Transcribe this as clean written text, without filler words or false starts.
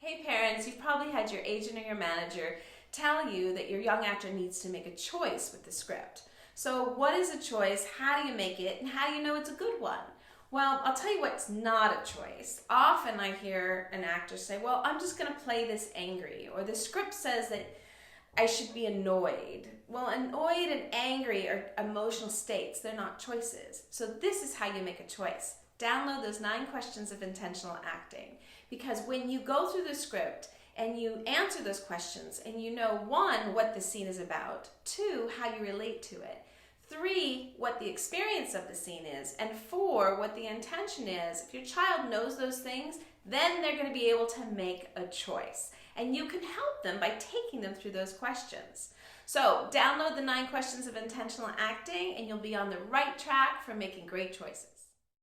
Hey parents, you've probably had your agent or your manager tell you that your young actor needs to make a choice with the script. So what is a choice, how do you make it, and how do you know it's a good one? Well, I'll tell you what's not a choice. Often I hear an actor say, well, I'm just going to play this angry, or the script says that I should be annoyed. Well, annoyed and angry are emotional states. They're not choices. So this is how you make a choice. Download those 9 questions of intentional acting. Because when you go through the script and you answer those questions and you know, 1, what the scene is about, 2, how you relate to it, 3, what the experience of the scene is, and 4, what the intention is. If your child knows those things, then they're going to be able to make a choice. And you can help them by taking them through those questions. So download the 9 questions of intentional acting and you'll be on the right track for making great choices.